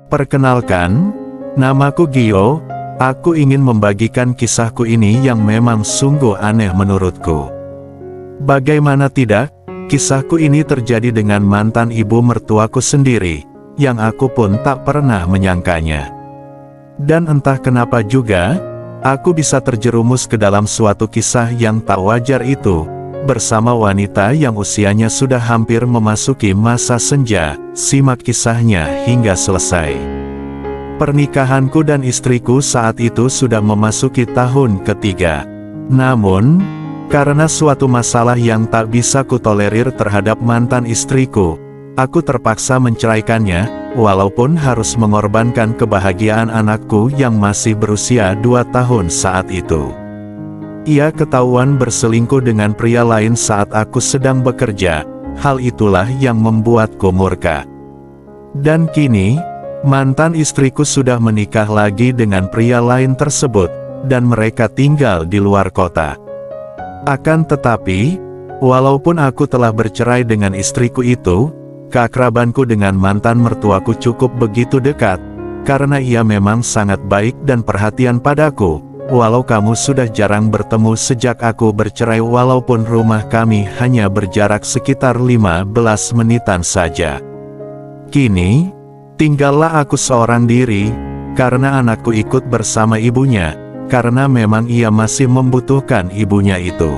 Perkenalkan, namaku Gio. Aku ingin membagikan kisahku ini yang memang sungguh aneh menurutku. Bagaimana tidak, kisahku ini terjadi dengan mantan ibu mertuaku sendiri, yang aku pun tak pernah menyangkanya. Dan entah kenapa juga, aku bisa terjerumus ke dalam suatu kisah yang tak wajar itu, bersama wanita yang usianya sudah hampir memasuki masa senja. Simak kisahnya hingga selesai. Pernikahanku dan istriku saat itu sudah memasuki tahun ketiga. Namun, karena suatu masalah yang tak bisa kutolerir terhadap mantan istriku, aku terpaksa menceraikannya, walaupun harus mengorbankan kebahagiaan anakku yang masih berusia 2 tahun saat itu. Ia ketahuan berselingkuh dengan pria lain saat aku sedang bekerja. Hal itulah yang membuatku murka. Dan kini, mantan istriku sudah menikah lagi dengan pria lain tersebut, dan mereka tinggal di luar kota. Akan tetapi, walaupun aku telah bercerai dengan istriku itu, keakrabanku dengan mantan mertuaku cukup begitu dekat, karena ia memang sangat baik dan perhatian padaku, walau kamu sudah jarang bertemu sejak aku bercerai walaupun rumah kami hanya berjarak sekitar 15 menitan saja. Kini, tinggallah aku seorang diri, karena anakku ikut bersama ibunya, karena memang ia masih membutuhkan ibunya itu.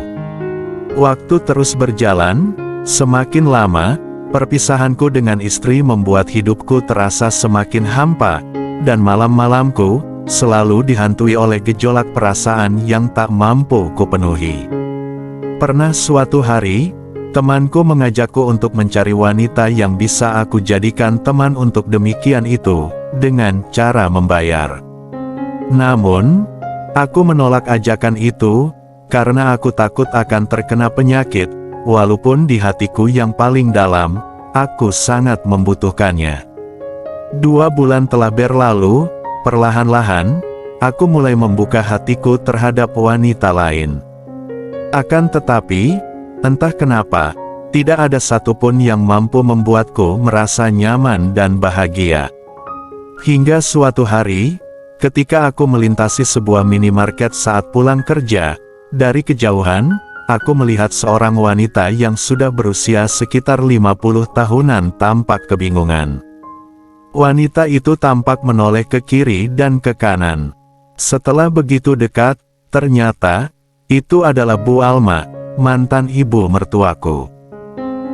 Waktu terus berjalan, semakin lama, perpisahanku dengan istri membuat hidupku terasa semakin hampa, dan malam-malamku selalu dihantui oleh gejolak perasaan yang tak mampu kupenuhi. Pernah suatu hari, temanku mengajakku untuk mencari wanita yang bisa aku jadikan teman untuk demikian itu, dengan cara membayar. Namun, aku menolak ajakan itu, karena aku takut akan terkena penyakit, walaupun di hatiku yang paling dalam, aku sangat membutuhkannya. 2 bulan telah berlalu, perlahan-lahan, aku mulai membuka hatiku terhadap wanita lain. Akan tetapi, entah kenapa, tidak ada satupun yang mampu membuatku merasa nyaman dan bahagia. Hingga suatu hari, ketika aku melintasi sebuah minimarket saat pulang kerja, dari kejauhan, aku melihat seorang wanita yang sudah berusia sekitar 50 tahunan tampak kebingungan. Wanita itu tampak menoleh ke kiri dan ke kanan. Setelah begitu dekat, ternyata, itu adalah Bu Alma, mantan ibu mertuaku.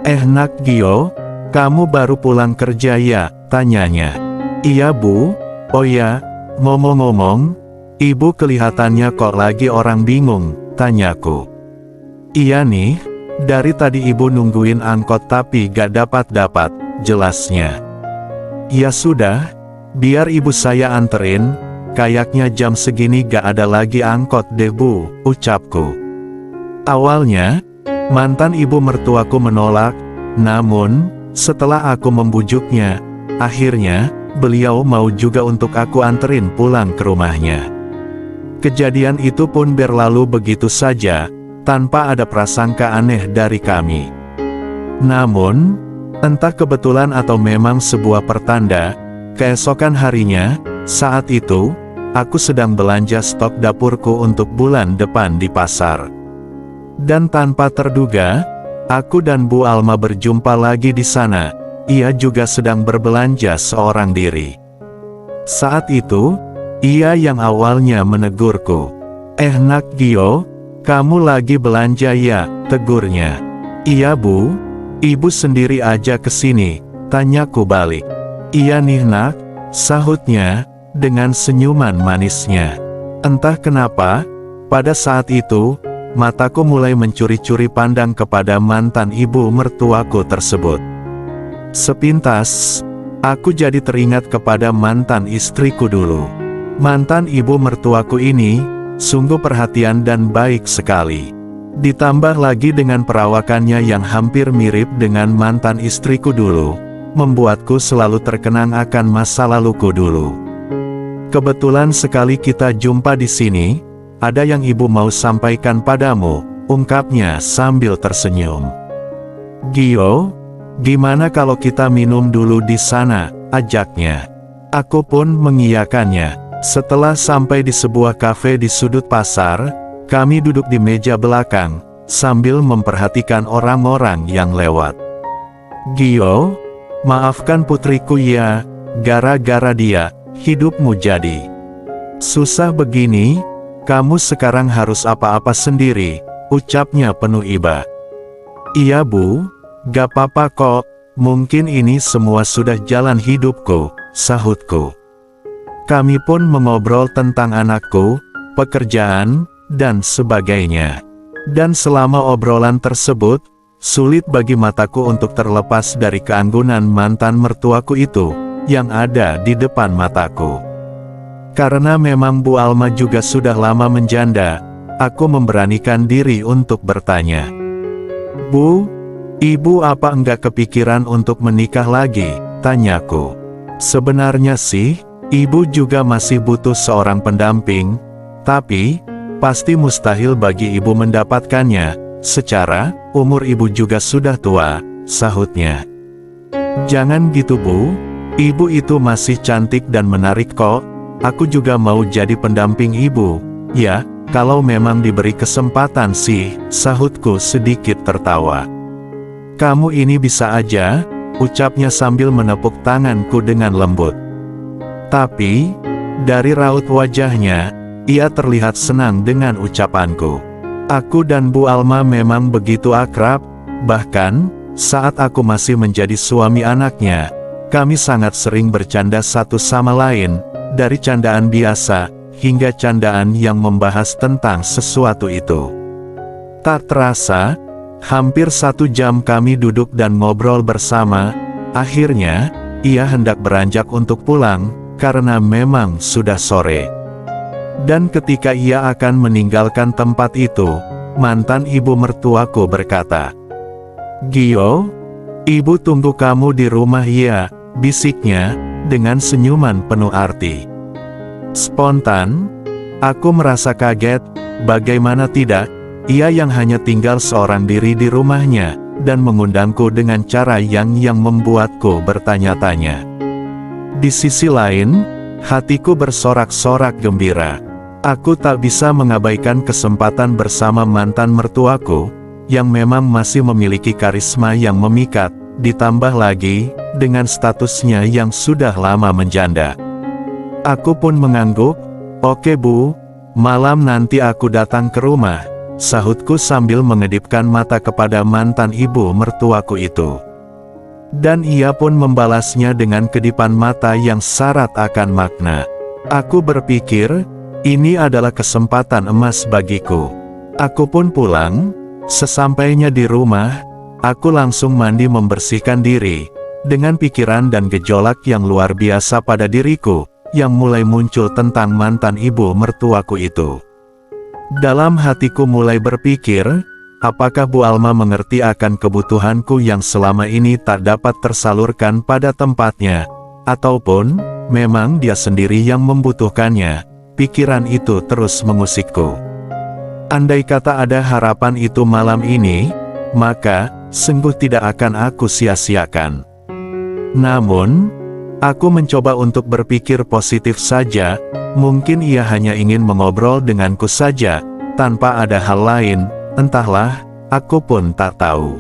Nak Gio, kamu baru pulang kerja ya? Tanyanya. Iya Bu. Oh ya, ngomong-ngomong, ibu kelihatannya kok lagi orang bingung, tanyaku. Iya nih, dari tadi ibu nungguin angkot tapi gak dapat-dapat, jelasnya. Ya sudah, biar ibu saya anterin, kayaknya jam segini gak ada lagi angkot deh Bu, ucapku. Awalnya, mantan ibu mertuaku menolak, namun, setelah aku membujuknya, akhirnya, beliau mau juga untuk aku anterin pulang ke rumahnya. Kejadian itu pun berlalu begitu saja, tanpa ada prasangka aneh dari kami. Namun, entah kebetulan atau memang sebuah pertanda, keesokan harinya, saat itu, aku sedang belanja stok dapurku untuk bulan depan di pasar. Dan tanpa terduga, aku dan Bu Alma berjumpa lagi di sana. Ia juga sedang berbelanja seorang diri. Saat itu, ia yang awalnya menegurku. Nak Gio, kamu lagi belanja ya? Tegurnya. Iya Bu, ibu sendiri aja kesini, tanyaku balik. Iya nih nak, sahutnya, dengan senyuman manisnya. Entah kenapa, pada saat itu, mataku mulai mencuri-curi pandang kepada mantan ibu mertuaku tersebut. Sepintas, aku jadi teringat kepada mantan istriku dulu. Mantan ibu mertuaku ini, sungguh perhatian dan baik sekali. Ditambah lagi dengan perawakannya yang hampir mirip dengan mantan istriku dulu, membuatku selalu terkenang akan masa laluku dulu. Kebetulan sekali kita jumpa di sini, ada yang ibu mau sampaikan padamu, ungkapnya sambil tersenyum. Gio, gimana kalau kita minum dulu di sana, ajaknya. Aku pun mengiyakannya. Setelah sampai di sebuah kafe di sudut pasar, kami duduk di meja belakang, sambil memperhatikan orang-orang yang lewat. Gio, maafkan putriku ya, gara-gara dia, hidupmu jadi susah begini, kamu sekarang harus apa-apa sendiri, ucapnya penuh iba. Iya bu, gak apa-apa kok, mungkin ini semua sudah jalan hidupku, sahutku. Kami pun mengobrol tentang anakku, pekerjaan, dan sebagainya. Dan selama obrolan tersebut, sulit bagi mataku untuk terlepas dari keanggunan mantan mertuaku itu, yang ada di depan mataku. Karena memang Bu Alma juga sudah lama menjanda, aku memberanikan diri untuk bertanya. Bu, ibu apa enggak kepikiran untuk menikah lagi? Tanyaku. Sebenarnya sih, ibu juga masih butuh seorang pendamping, tapi pasti mustahil bagi ibu mendapatkannya. Secara umur ibu juga sudah tua, sahutnya. Jangan gitu bu, ibu itu masih cantik dan menarik kok, aku juga mau jadi pendamping ibu. Ya, kalau memang diberi kesempatan sih, sahutku sedikit tertawa. Kamu ini bisa aja, ucapnya sambil menepuk tanganku dengan lembut. Tapi, dari raut wajahnya, ia terlihat senang dengan ucapanku. Aku dan Bu Alma memang begitu akrab, bahkan, saat aku masih menjadi suami anaknya, kami sangat sering bercanda satu sama lain, dari candaan biasa, hingga candaan yang membahas tentang sesuatu itu. Tak terasa, hampir 1 jam kami duduk dan ngobrol bersama, akhirnya, ia hendak beranjak untuk pulang, karena memang sudah sore. Dan ketika ia akan meninggalkan tempat itu, mantan ibu mertuaku berkata, Gio, ibu tunggu kamu di rumah ya, bisiknya, dengan senyuman penuh arti. Spontan, aku merasa kaget, bagaimana tidak, ia yang hanya tinggal seorang diri di rumahnya, dan mengundangku dengan cara yang membuatku bertanya-tanya. Di sisi lain, hatiku bersorak-sorak gembira. Aku tak bisa mengabaikan kesempatan bersama mantan mertuaku, yang memang masih memiliki karisma yang memikat, ditambah lagi, dengan statusnya yang sudah lama menjanda. Aku pun mengangguk, oke bu, malam nanti aku datang ke rumah, sahutku sambil mengedipkan mata kepada mantan ibu mertuaku itu. Dan ia pun membalasnya dengan kedipan mata yang syarat akan makna. Aku berpikir, ini adalah kesempatan emas bagiku. Aku pun pulang, sesampainya di rumah, aku langsung mandi membersihkan diri, dengan pikiran dan gejolak yang luar biasa pada diriku, yang mulai muncul tentang mantan ibu mertuaku itu. Dalam hatiku mulai berpikir, apakah Bu Alma mengerti akan kebutuhanku yang selama ini tak dapat tersalurkan pada tempatnya, ataupun, memang dia sendiri yang membutuhkannya. Pikiran itu terus mengusikku. Andai kata ada harapan itu malam ini, maka, sungguh tidak akan aku sia-siakan. Namun, aku mencoba untuk berpikir positif saja, mungkin ia hanya ingin mengobrol denganku saja, tanpa ada hal lain, entahlah, aku pun tak tahu.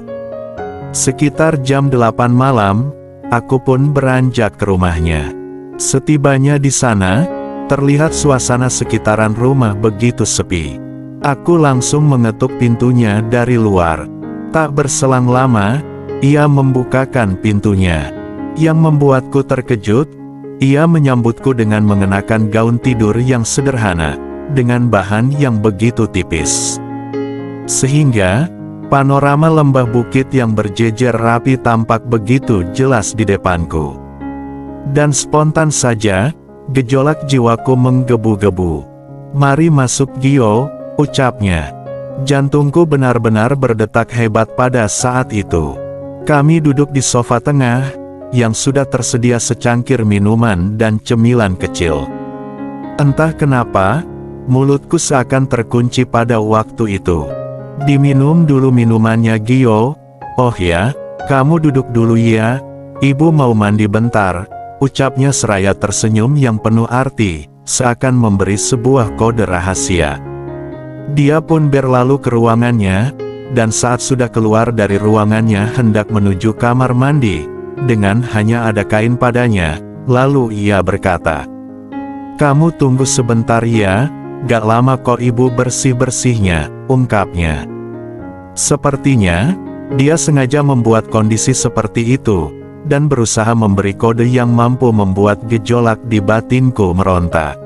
Sekitar jam 8 malam, aku pun beranjak ke rumahnya. Setibanya di sana, terlihat suasana sekitaran rumah begitu sepi. Aku langsung mengetuk pintunya dari luar. Tak berselang lama, ia membukakan pintunya. Yang membuatku terkejut, ia menyambutku dengan mengenakan gaun tidur yang sederhana, dengan bahan yang begitu tipis. Sehingga, panorama lembah bukit yang berjejer rapi tampak begitu jelas di depanku. Dan spontan saja, gejolak jiwaku menggebu-gebu. Mari masuk Gio, ucapnya. Jantungku benar-benar berdetak hebat pada saat itu. Kami duduk di sofa tengah, yang sudah tersedia secangkir minuman dan cemilan kecil. Entah kenapa, mulutku seakan terkunci pada waktu itu. Diminum dulu minumannya Gio. Oh ya, kamu duduk dulu ya, ibu mau mandi bentar, ucapnya seraya tersenyum yang penuh arti, seakan memberi sebuah kode rahasia. Dia pun berlalu ke ruangannya, dan saat sudah keluar dari ruangannya hendak menuju kamar mandi, dengan hanya ada kain padanya, lalu ia berkata, "Kamu tunggu sebentar ya, gak lama kok ibu bersih-bersihnya," ungkapnya. Sepertinya, dia sengaja membuat kondisi seperti itu, dan berusaha memberi kode yang mampu membuat gejolak di batinku meronta.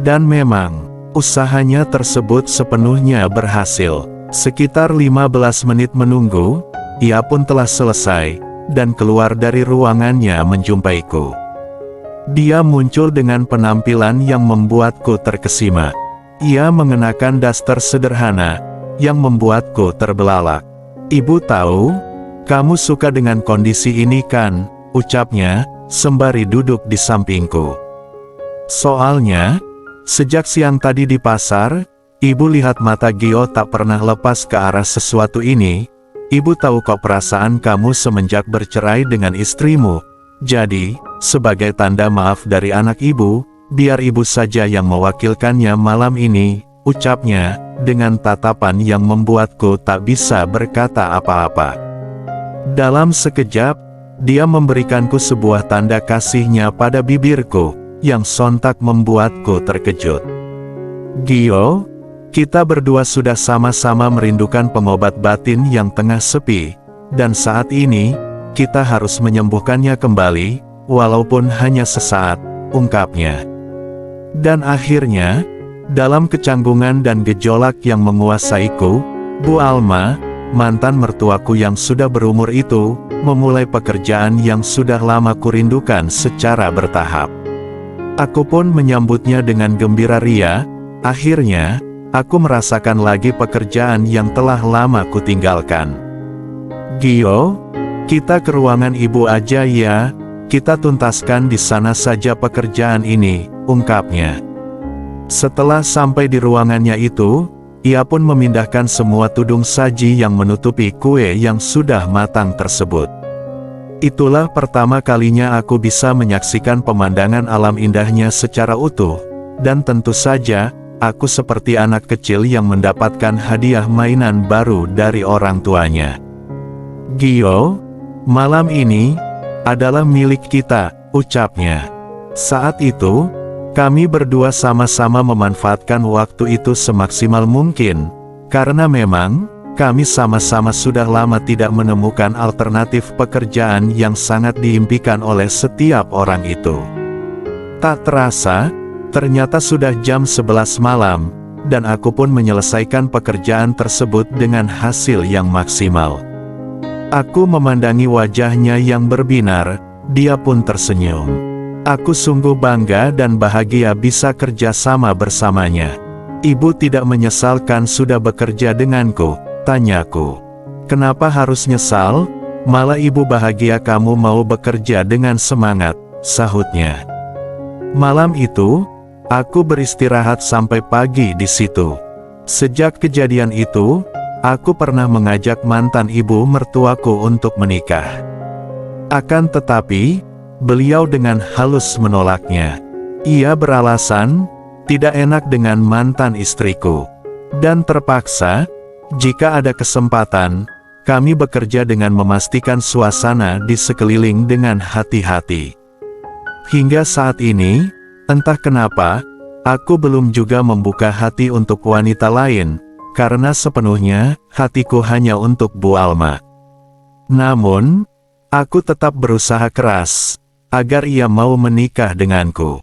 Dan memang, usahanya tersebut sepenuhnya berhasil. Sekitar 15 menit menunggu, ia pun telah selesai, dan keluar dari ruangannya menjumpaiku. Dia muncul dengan penampilan yang membuatku terkesima. Ia mengenakan daster sederhana, yang membuatku terbelalak. "Ibu tahu, kamu suka dengan kondisi ini kan?" ucapnya, sembari duduk di sampingku. "Soalnya, sejak siang tadi di pasar, ibu lihat mata Gio tak pernah lepas ke arah sesuatu ini. Ibu tahu kok perasaan kamu semenjak bercerai dengan istrimu. Jadi, sebagai tanda maaf dari anak ibu, biar ibu saja yang mewakilkannya malam ini," ucapnya, dengan tatapan yang membuatku tak bisa berkata apa-apa. Dalam sekejap, dia memberikanku sebuah tanda kasihnya pada bibirku, yang sontak membuatku terkejut. "Gio, kita berdua sudah sama-sama merindukan pengobat batin yang tengah sepi, dan saat ini, kita harus menyembuhkannya kembali, walaupun hanya sesaat," ungkapnya. Dan akhirnya, dalam kecanggungan dan gejolak yang menguasaiku, Bu Alma, mantan mertuaku yang sudah berumur itu, memulai pekerjaan yang sudah lama kurindukan secara bertahap. Aku pun menyambutnya dengan gembira ria. Akhirnya, aku merasakan lagi pekerjaan yang telah lama kutinggalkan. "Gio, kita ke ruangan ibu aja ya, kita tuntaskan di sana saja pekerjaan ini," ungkapnya. Setelah sampai di ruangannya itu, ia pun memindahkan semua tudung saji yang menutupi kue yang sudah matang tersebut. Itulah pertama kalinya aku bisa menyaksikan pemandangan alam indahnya secara utuh, dan tentu saja, aku seperti anak kecil yang mendapatkan hadiah mainan baru dari orang tuanya. "Gio, malam ini adalah milik kita," ucapnya. Saat itu, kami berdua sama-sama memanfaatkan waktu itu semaksimal mungkin, karena memang, kami sama-sama sudah lama tidak menemukan alternatif pekerjaan yang sangat diimpikan oleh setiap orang itu. Tak terasa, ternyata sudah jam 11 malam, dan aku pun menyelesaikan pekerjaan tersebut dengan hasil yang maksimal. Aku memandangi wajahnya yang berbinar, dia pun tersenyum. Aku sungguh bangga dan bahagia bisa kerja sama bersamanya. "Ibu tidak menyesalkan sudah bekerja denganku?" tanyaku. "Kenapa harus nyesal? Malah ibu bahagia kamu mau bekerja dengan semangat," sahutnya. Malam itu, aku beristirahat sampai pagi di situ. Sejak kejadian itu, aku pernah mengajak mantan ibu mertuaku untuk menikah. Akan tetapi, beliau dengan halus menolaknya. Ia beralasan, tidak enak dengan mantan istriku. Dan terpaksa, jika ada kesempatan, kami bekerja dengan memastikan suasana di sekeliling dengan hati-hati. Hingga saat ini, entah kenapa, aku belum juga membuka hati untuk wanita lain, karena sepenuhnya, hatiku hanya untuk Bu Alma. Namun, aku tetap berusaha keras, agar ia mau menikah denganku.